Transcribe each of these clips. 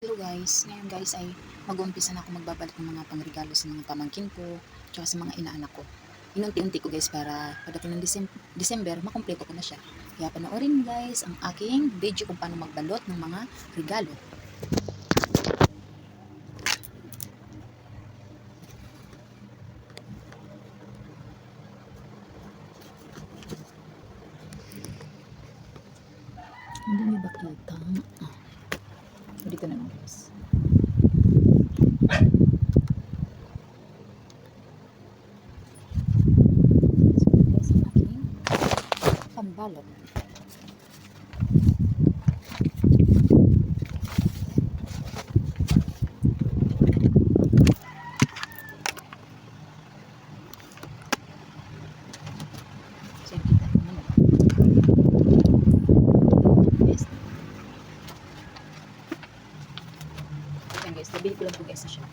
Hello guys, ngayon guys ay mag-uumpisa na ako magbabalot ng mga pangregalo sa mga pamangkin ko tsaka sa mga inaanak ko. Inunti-unti ko guys para pagdating ng December makumpleto ko na siya. Kaya panoorin mo guys ang aking video kung paano magbalot ng mga regalo. Hindi niyo ba kita? Dito na lang guys. Pambalot. So, kita naman. Ayan guys, nabili ko lang po guys sa shop.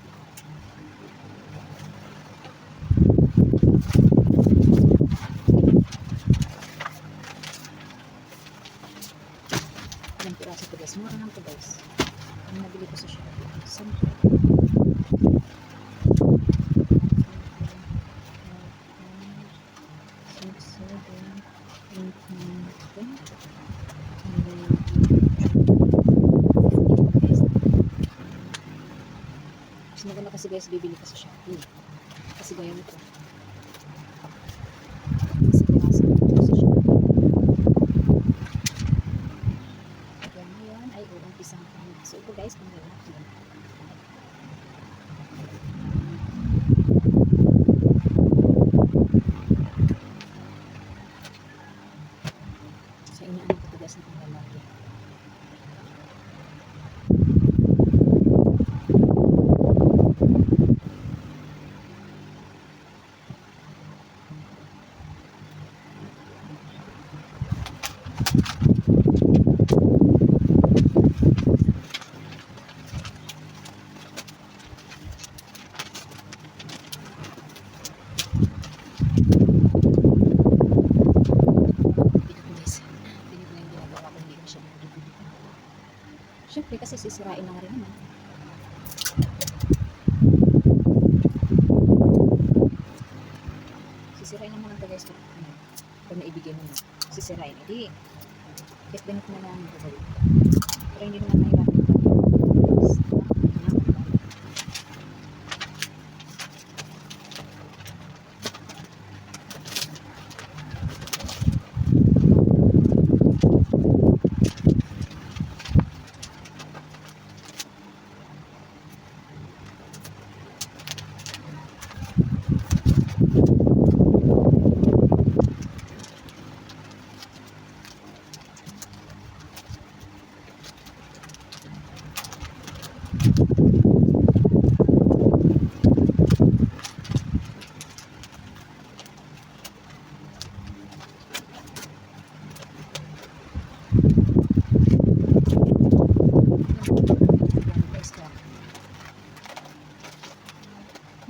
Ilang piraso po guys, mura lang po guys. Ang nabili ko sa shop. 10, maganda kasi guys, bibili ka sa Shopee. Kasi gaya nito. Kasi pinasa ko sa Shopee. Kaya ngayon ay uumpisang kami. So ito guys, kung lalaki. So inaanak ko guys ng lalaki. Siyempre kasi sisirain na nga rin naman. Sisirain naman ang guys kung naibigay mo na. Sisirain. Hindi. Kahit ganit na lang ang gagawin. Pero hindi naman mahirap.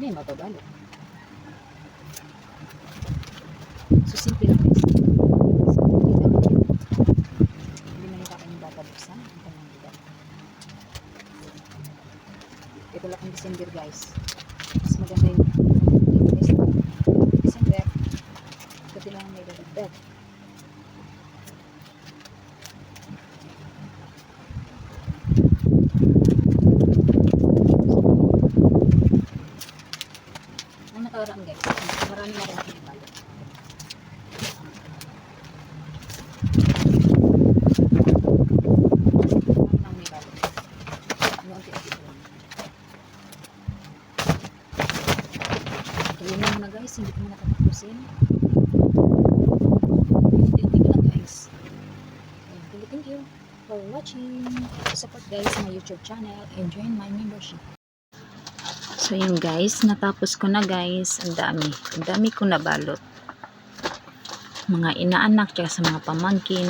Hindi, mababalo. So, simple lang guys. Simple lang. Hindi na nila kanyang bababuksan ang kanyang bigat. Ito lang ang December guys. Mas maganda yung December. Ito lang ang may dadagdag. Ang nakaraan guys, marami na rin ang pinabalo. Marami na may balo. Ano ang pinabalo lang. Kaya mo na guys, hindi ko na nakatapusin. Hindi ko lang guys. Thank you for watching. Support guys my YouTube channel and join my membership. So yun guys, natapos ko na guys. Ang dami ko nabalot. Mga inaanak tsaka sa mga pamangkin.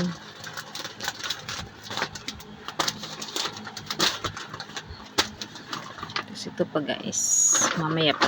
Tapos ito pa guys, mamaya pa.